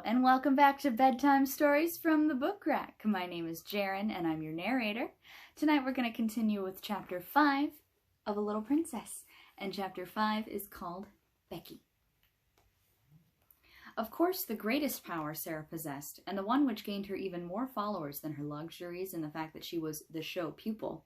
and welcome back to Bedtime Stories from the Book Rack. My name is Jaren, and I'm your narrator. Tonight we're going to continue with Chapter 5 of A Little Princess, and Chapter 5 is called Becky. Of course, the greatest power Sarah possessed, and the one which gained her even more followers than her luxuries and the fact that she was the show pupil,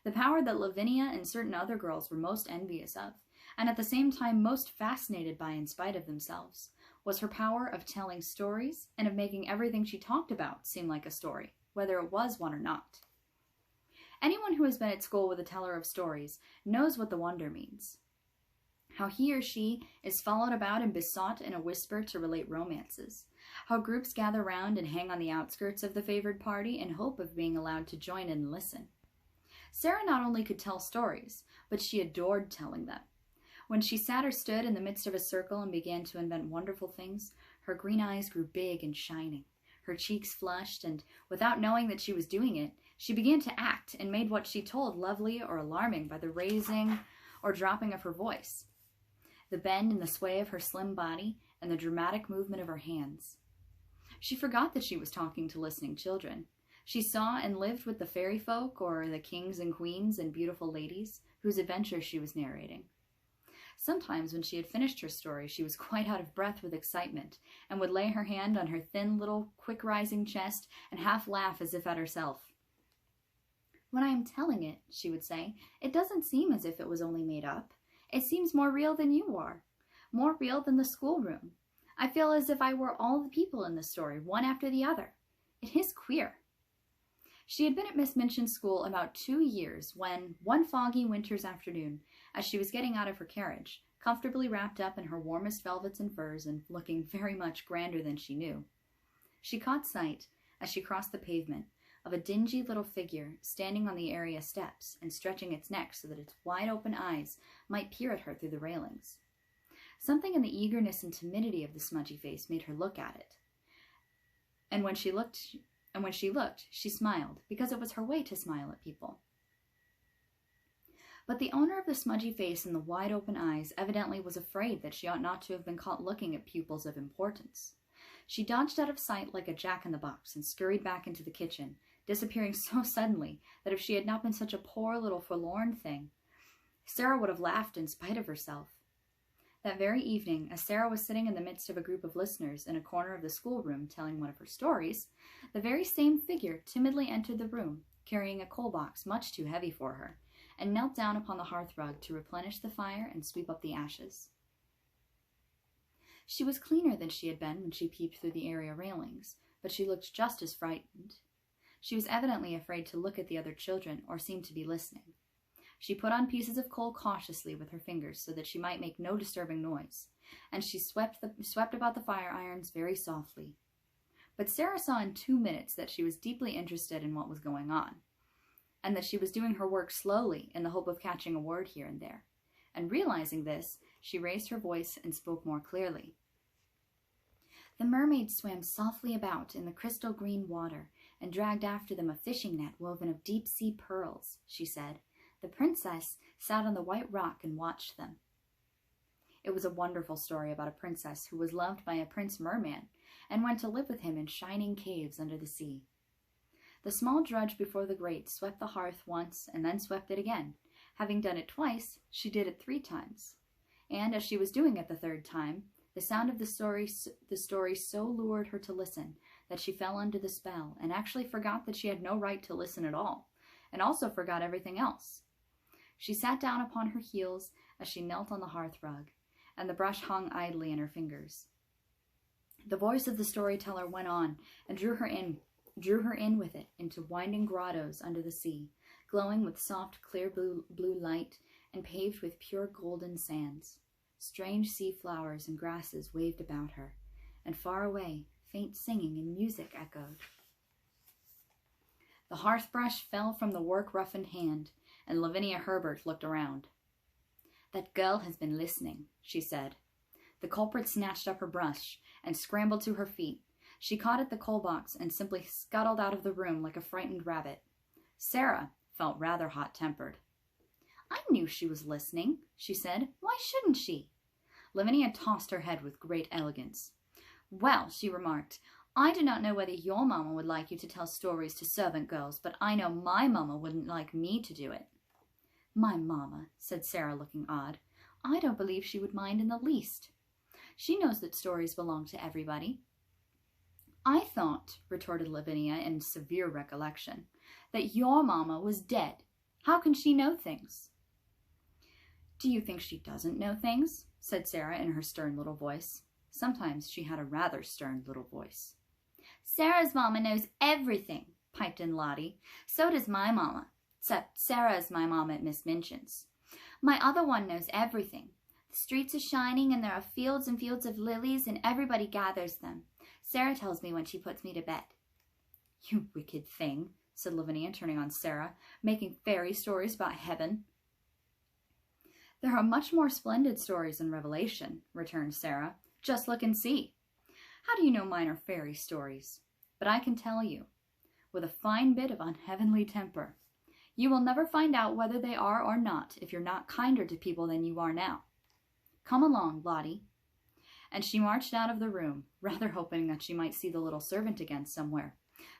the power that Lavinia and certain other girls were most envious of, and at the same time most fascinated by in spite of themselves, was her power of telling stories and of making everything she talked about seem like a story, whether it was one or not. Anyone who has been at school with a teller of stories knows what the wonder means. How he or she is followed about and besought in a whisper to relate romances. How groups gather round and hang on the outskirts of the favored party in hope of being allowed to join in and listen. Sarah not only could tell stories, but she adored telling them. When she sat or stood in the midst of a circle and began to invent wonderful things, her green eyes grew big and shining. Her cheeks flushed, and without knowing that she was doing it, she began to act and made what she told lovely or alarming by the raising or dropping of her voice, the bend and the sway of her slim body, and the dramatic movement of her hands. She forgot that she was talking to listening children. She saw and lived with the fairy folk or the kings and queens and beautiful ladies whose adventures she was narrating. Sometimes when she had finished her story, she was quite out of breath with excitement and would lay her hand on her thin little quick-rising chest and half laugh as if at herself. "When I am telling it," she would say, "it doesn't seem as if it was only made up. It seems more real than you are, more real than the schoolroom. I feel as if I were all the people in the story, one after the other. It is queer." She had been at Miss Minchin's school about 2 years when, one foggy winter's afternoon, as she was getting out of her carriage, comfortably wrapped up in her warmest velvets and furs and looking very much grander than she knew, she caught sight, as she crossed the pavement, of a dingy little figure standing on the area steps and stretching its neck so that its wide-open eyes might peer at her through the railings. Something in the eagerness and timidity of the smudgy face made her look at it. And when she looked, she smiled, because it was her way to smile at people. But the owner of the smudgy face and the wide-open eyes evidently was afraid that she ought not to have been caught looking at pupils of importance. She dodged out of sight like a jack-in-the-box and scurried back into the kitchen, disappearing so suddenly that if she had not been such a poor little forlorn thing, Sarah would have laughed in spite of herself. That very evening, as Sarah was sitting in the midst of a group of listeners in a corner of the schoolroom telling one of her stories, the very same figure timidly entered the room, carrying a coal box much too heavy for her, and knelt down upon the hearthrug to replenish the fire and sweep up the ashes. She was cleaner than she had been when she peeped through the area railings, but she looked just as frightened. She was evidently afraid to look at the other children or seem to be listening. She put on pieces of coal cautiously with her fingers so that she might make no disturbing noise, and she swept about the fire irons very softly. But Sarah saw in 2 minutes that she was deeply interested in what was going on, and that she was doing her work slowly in the hope of catching a word here and there. And realizing this, she raised her voice and spoke more clearly. "The mermaids swam softly about in the crystal green water and dragged after them a fishing net woven of deep-sea pearls," she said. "The princess sat on the white rock and watched them." It was a wonderful story about a princess who was loved by a prince merman and went to live with him in shining caves under the sea. The small drudge before the grate swept the hearth once and then swept it again. Having done it twice, she did it 3 times. And as she was doing it the 3rd time, the sound of the story so lured her to listen that she fell under the spell and actually forgot that she had no right to listen at all, and also forgot everything else. She sat down upon her heels as she knelt on the hearthrug, and the brush hung idly in her fingers. The voice of the storyteller went on and drew her in with it into winding grottos under the sea, glowing with soft, clear blue light and paved with pure golden sands. Strange sea flowers and grasses waved about her, and far away, faint singing and music echoed. The hearth-brush fell from the work-roughened hand, and Lavinia Herbert looked around. "That girl has been listening," she said. The culprit snatched up her brush and scrambled to her feet. She caught at the coal box and simply scuttled out of the room like a frightened rabbit. Sarah felt rather hot-tempered. "I knew she was listening," she said. "Why shouldn't she?" Lavinia tossed her head with great elegance. Well, she remarked, I do not know whether your mamma would like you to tell stories to servant girls, but I know my mamma wouldn't like me to do it. My mamma, said Sarah, looking odd. I don't believe she would mind in the least. She knows that stories belong to everybody. I thought, retorted Lavinia in severe recollection, that your mamma was dead. How can she know things? Do you think she doesn't know things? Said Sarah in her stern little voice. Sometimes she had a rather stern little voice. Sarah's mamma knows everything, piped in Lottie. So does my mamma, except Sarah is my mamma at Miss Minchin's. My other one knows everything. The streets are shining, and there are fields and fields of lilies, and everybody gathers them. Sarah tells me when she puts me to bed. You wicked thing, said Lavinia, turning on Sarah, making fairy stories about heaven. There are much more splendid stories in Revelation, returned Sarah. Just look and see. How do you know mine are fairy stories? But I can tell you, with a fine bit of unheavenly temper. You will never find out whether they are or not if you're not kinder to people than you are now. Come along, Lottie. And she marched out of the room, rather hoping that she might see the little servant again somewhere.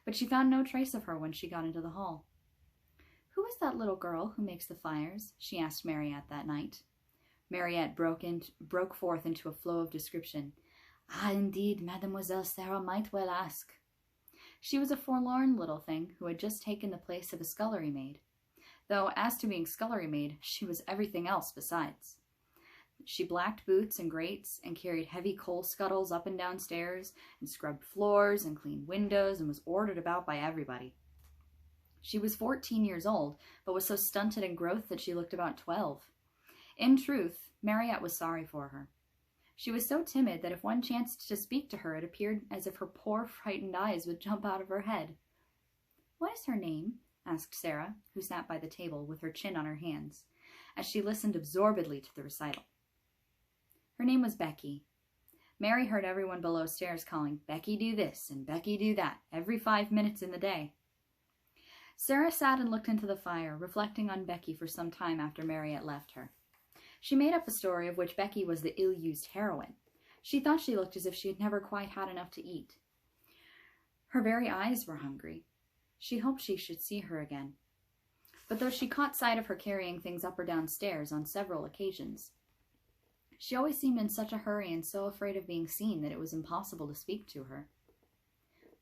But she found no trace of her when she got into the hall. Who is that little girl who makes the fires? She asked Mariette that night. Mariette broke forth into a flow of description. Ah, indeed, Mademoiselle Sarah might well ask. She was a forlorn little thing who had just taken the place of a scullery maid, though as to being scullery maid, she was everything else besides. She blacked boots and grates, and carried heavy coal scuttles up and down stairs, and scrubbed floors and cleaned windows, and was ordered about by everybody. She was 14 years old, but was so stunted in growth that she looked about 12. In truth, Mariette was sorry for her. She was so timid that if one chanced to speak to her, it appeared as if her poor, frightened eyes would jump out of her head. What is her name? Asked Sarah, who sat by the table with her chin on her hands, as she listened absorbedly to the recital. Her name was Becky. Mary heard everyone below stairs calling, Becky do this and Becky do that, every 5 minutes in the day. Sarah sat and looked into the fire, reflecting on Becky for some time after Mariette left her. She made up a story of which Becky was the ill-used heroine. She thought she looked as if she had never quite had enough to eat. Her very eyes were hungry. She hoped she should see her again. But though she caught sight of her carrying things up or down stairs on several occasions, she always seemed in such a hurry and so afraid of being seen that it was impossible to speak to her.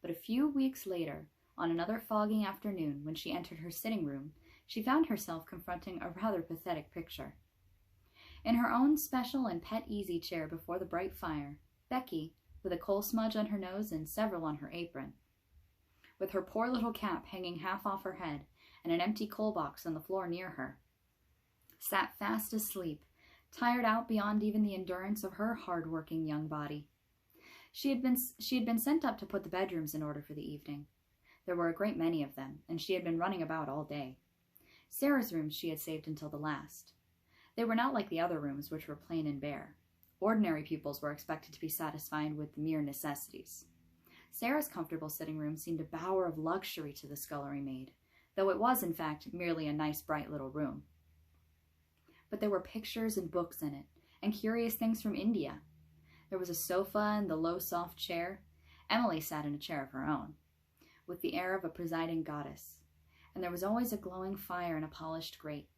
But a few weeks later, on another foggy afternoon, when she entered her sitting room, she found herself confronting a rather pathetic picture. In her own special and pet easy chair before the bright fire, Becky, with a coal smudge on her nose and several on her apron, with her poor little cap hanging half off her head and an empty coal box on the floor near her, sat fast asleep, tired out beyond even the endurance of her hard-working young body. She had been sent up to put the bedrooms in order for the evening. There were a great many of them, and she had been running about all day. Sarah's rooms she had saved until the last. They were not like the other rooms, which were plain and bare. Ordinary pupils were expected to be satisfied with the mere necessities. Sarah's comfortable sitting room seemed a bower of luxury to the scullery maid, though it was, in fact, merely a nice, bright little room. But there were pictures and books in it, and curious things from India. There was a sofa and the low, soft chair. Emily sat in a chair of her own, with the air of a presiding goddess, and there was always a glowing fire in a polished grate.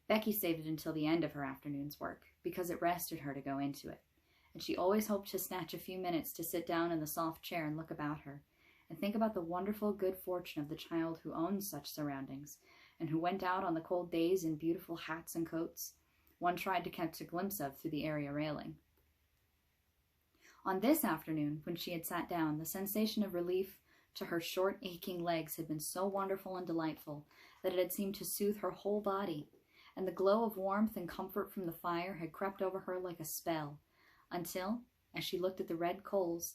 Becky saved it until the end of her afternoon's work, because it rested her to go into it, and she always hoped to snatch a few minutes to sit down in the soft chair and look about her, and think about the wonderful good fortune of the child who owned such surroundings, and who went out on the cold days in beautiful hats and coats one tried to catch a glimpse of through the area railing. On this afternoon, when she had sat down, the sensation of relief to her short, aching legs had been so wonderful and delightful that it had seemed to soothe her whole body, and the glow of warmth and comfort from the fire had crept over her like a spell, until, as she looked at the red coals,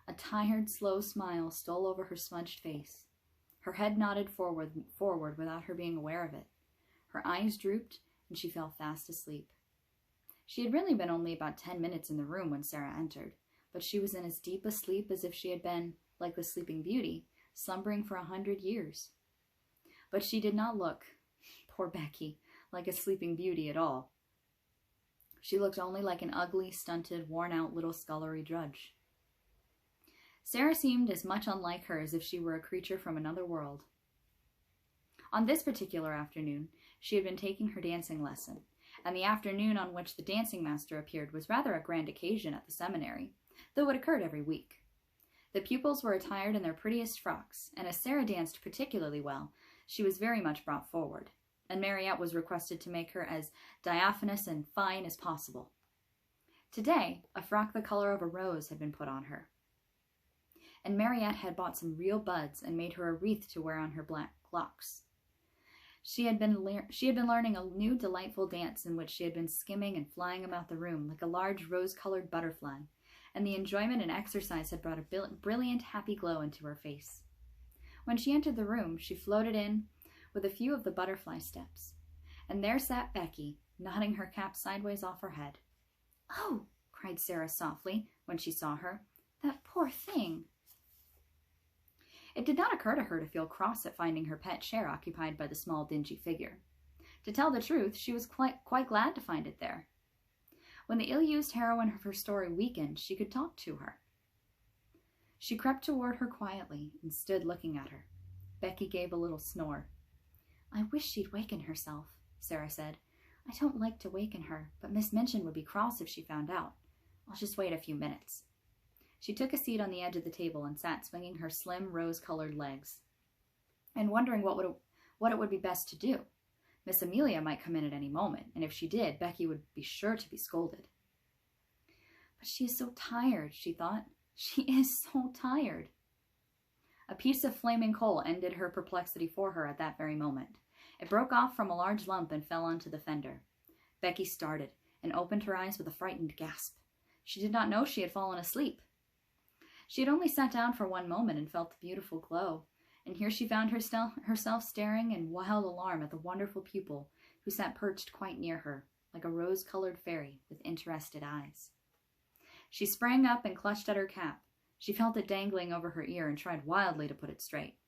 a tired, slow smile stole over her smudged face. Her head nodded forward without her being aware of it. Her eyes drooped, and she fell fast asleep. She had really been only about 10 minutes in the room when Sarah entered, but she was in as deep a sleep as if she had been, like the Sleeping Beauty, slumbering for 100 years. But she did not look, poor Becky, like a Sleeping Beauty at all. She looked only like an ugly, stunted, worn-out little scullery drudge. Sarah seemed as much unlike her as if she were a creature from another world. On this particular afternoon, she had been taking her dancing lesson, and the afternoon on which the dancing master appeared was rather a grand occasion at the seminary, though it occurred every week. The pupils were attired in their prettiest frocks, and as Sarah danced particularly well, she was very much brought forward, and Mariette was requested to make her as diaphanous and fine as possible. Today, a frock the color of a rose had been put on her, and Mariette had bought some real buds and made her a wreath to wear on her black locks. She had been learning a new delightful dance in which she had been skimming and flying about the room like a large rose-colored butterfly, and the enjoyment and exercise had brought a brilliant, happy glow into her face. When she entered the room, she floated in with a few of the butterfly steps, and there sat Becky, nodding her cap sideways off her head. "Oh," cried Sarah softly when she saw her, "that poor thing." It did not occur to her to feel cross at finding her pet chair occupied by the small, dingy figure. To tell the truth, she was quite glad to find it there. When the ill-used heroine of her story weakened, she could talk to her. She crept toward her quietly and stood looking at her. Becky gave a little snore. "I wish she'd waken herself," Sarah said. "I don't like to waken her, but Miss Minchin would be cross if she found out. I'll just wait a few minutes." She took a seat on the edge of the table and sat swinging her slim, rose-colored legs, and wondering what it would be best to do. Miss Amelia might come in at any moment, and if she did, Becky would be sure to be scolded. "But she is so tired," she thought. "She is so tired." A piece of flaming coal ended her perplexity for her at that very moment. It broke off from a large lump and fell onto the fender. Becky started and opened her eyes with a frightened gasp. She did not know she had fallen asleep. She had only sat down for one moment and felt the beautiful glow, and here she found herself staring in wild alarm at the wonderful pupil who sat perched quite near her, like a rose-colored fairy with interested eyes. She sprang up and clutched at her cap. She felt it dangling over her ear and tried wildly to put it straight.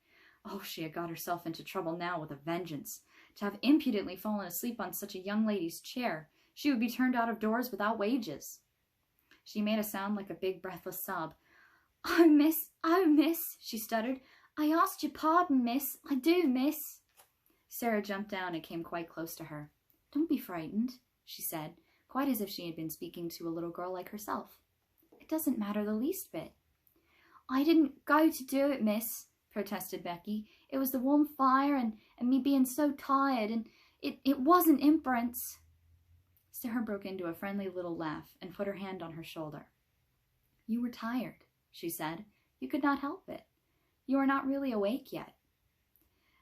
Oh, she had got herself into trouble now with a vengeance. To have impudently fallen asleep on such a young lady's chair, she would be turned out of doors without wages. She made a sound like a big breathless sob. Oh, miss, she stuttered. "I asked your pardon, miss. I do, miss." Sarah jumped down and came quite close to her. "Don't be frightened," she said, quite as if she had been speaking to a little girl like herself. "It doesn't matter the least bit." "I didn't go to do it, miss," protested Becky. "It was the warm fire and me being so tired, and it wasn't imperence." Sarah broke into a friendly little laugh and put her hand on her shoulder. "You were tired," she said. "You could not help it. You are not really awake yet."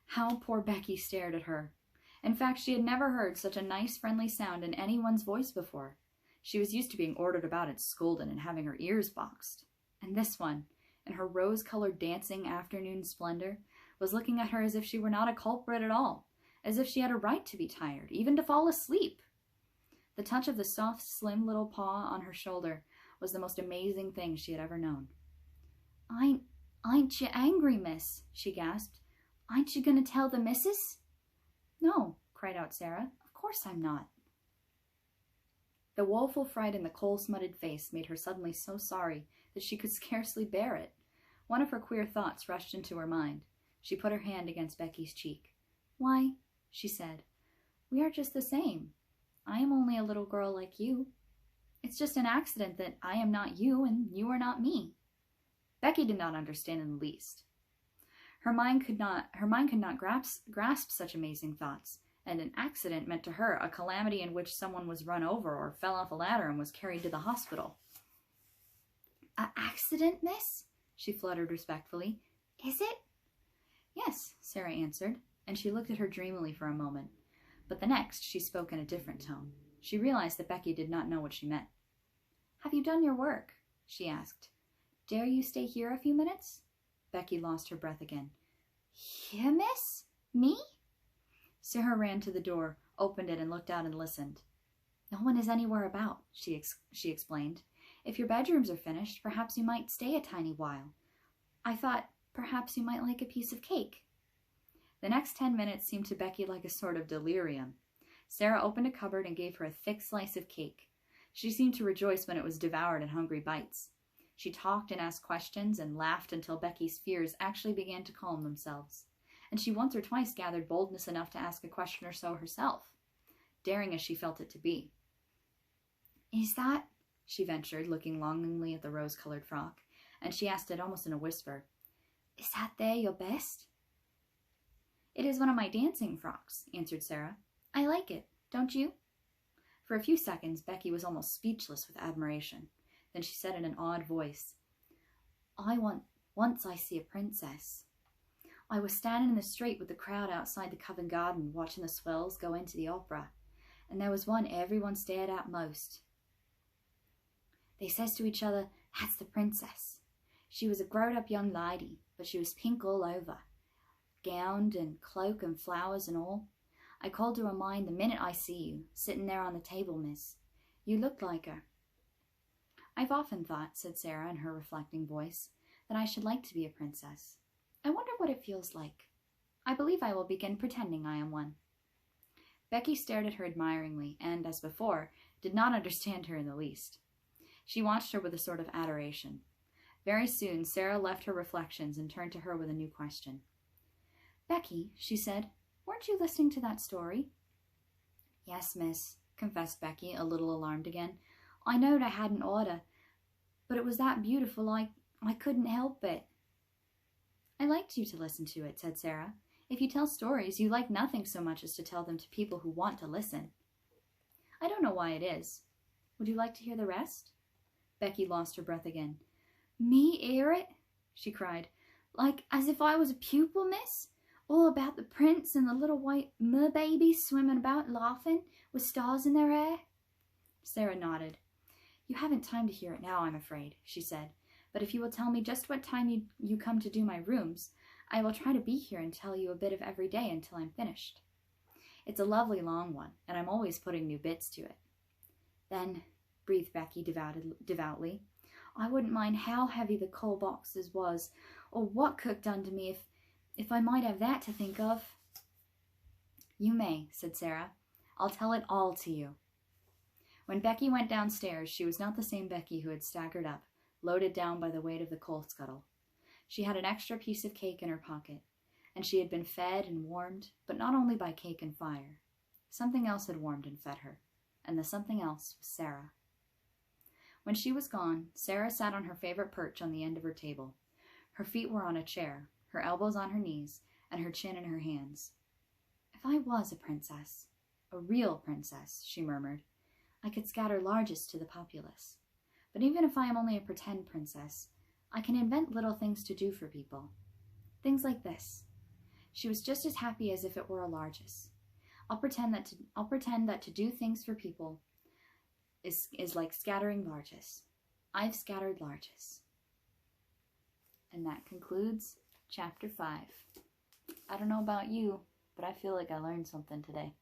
How poor Becky stared at her. In fact, she had never heard such a nice, friendly sound in anyone's voice before. She was used to being ordered about and scolded and having her ears boxed. And this one, in her rose-colored dancing afternoon splendor, was looking at her as if she were not a culprit at all, as if she had a right to be tired, even to fall asleep. The touch of the soft, slim little paw on her shoulder was the most amazing thing she had ever known. Ain't you angry, miss?" she gasped. "Ain't you going to tell the missus?" "No," cried out Sarah. "Of course I'm not." The woeful fright in the coal-smutted face made her suddenly so sorry that she could scarcely bear it. One of her queer thoughts rushed into her mind. She put her hand against Becky's cheek. "Why," she said, "we are just the same. I am only a little girl like you. It's just an accident that I am not you and you are not me." Becky did not understand in the least. Her mind could not grasp such amazing thoughts, and an accident meant to her a calamity in which someone was run over or fell off a ladder and was carried to the hospital. "A accident, miss?" she fluttered respectfully. "Is it?" "Yes," Sarah answered, and she looked at her dreamily for a moment. But the next she spoke in a different tone. She realized that Becky did not know what she meant. "Have you done your work?" she asked. "Dare you stay here a few minutes?" Becky lost her breath again. "Here, miss? Me?" Sarah ran to the door, opened it, and looked out and listened. "No one is anywhere about," she explained. "If your bedrooms are finished, perhaps you might stay a tiny while. I thought perhaps you might like a piece of cake." The next 10 minutes seemed to Becky like a sort of delirium. Sarah opened a cupboard and gave her a thick slice of cake. She seemed to rejoice when it was devoured in hungry bites. She talked and asked questions and laughed until Becky's fears actually began to calm themselves. And she once or twice gathered boldness enough to ask a question or so herself, daring as she felt it to be. "Is that," she ventured, looking longingly at the rose-colored frock, and she asked it almost in a whisper, "Is that there your best?" "It is one of my dancing frocks," answered Sarah. "I like it, don't you?" For a few seconds, Becky was almost speechless with admiration. Then she said in an awed voice, Once I see a princess. I was standing in the street with the crowd outside the Covent Garden watching the swells go into the opera, and there was one everyone stared at most. They says to each other, 'That's the princess.' She was a grown-up young lady, but she was pink all over, gowned and cloak and flowers and all. I called to her mind the minute I see you, sitting there on the table, miss. You looked like her." "I've often thought," said Sarah in her reflecting voice, "that I should like to be a princess. I wonder what it feels like. I believe I will begin pretending I am one." Becky stared at her admiringly and, as before, did not understand her in the least. She watched her with a sort of adoration. Very soon, Sarah left her reflections and turned to her with a new question. "Becky," she said, "weren't you listening to that story?" "Yes, miss," confessed Becky, a little alarmed again. "I knowed I hadn't oughta, but it was that beautiful I couldn't help it." "I liked you to listen to it," said Sarah. "If you tell stories, you like nothing so much as to tell them to people who want to listen. I don't know why it is. Would you like to hear the rest?" Becky lost her breath again. "Me hear it?" she cried. "Like as if I was a pupil, miss? All about the prince and the little white mer-babies swimming about laughing, with stars in their hair?" Sarah nodded. "You haven't time to hear it now, I'm afraid," she said. "But if you will tell me just what time you come to do my rooms, I will try to be here and tell you a bit of every day until I'm finished. It's a lovely long one, and I'm always putting new bits to it." "Then," breathed Becky devoutly, "I wouldn't mind how heavy the coal boxes was, or what cook done to me if I might have that to think of." "You may," said Sarah. "I'll tell it all to you." When Becky went downstairs, she was not the same Becky who had staggered up, loaded down by the weight of the coal scuttle. She had an extra piece of cake in her pocket, and she had been fed and warmed, but not only by cake and fire. Something else had warmed and fed her, and the something else was Sarah. When she was gone, Sarah sat on her favorite perch on the end of her table. Her feet were on a chair, her elbows on her knees, and her chin in her hands. "If I was a princess, a real princess," she murmured, "I could scatter largesse to the populace. But even if I am only a pretend princess, I can invent little things to do for people. Things like this." She was just as happy as if it were a largesse. I'll pretend that to do things for people is like scattering largesse. I've scattered largesse." And that concludes Chapter 5. I don't know about you, but I feel like I learned something today.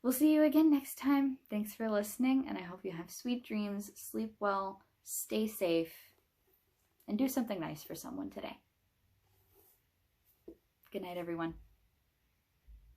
We'll see you again next time. Thanks for listening, and I hope you have sweet dreams, sleep well, stay safe, and do something nice for someone today. Good night, everyone.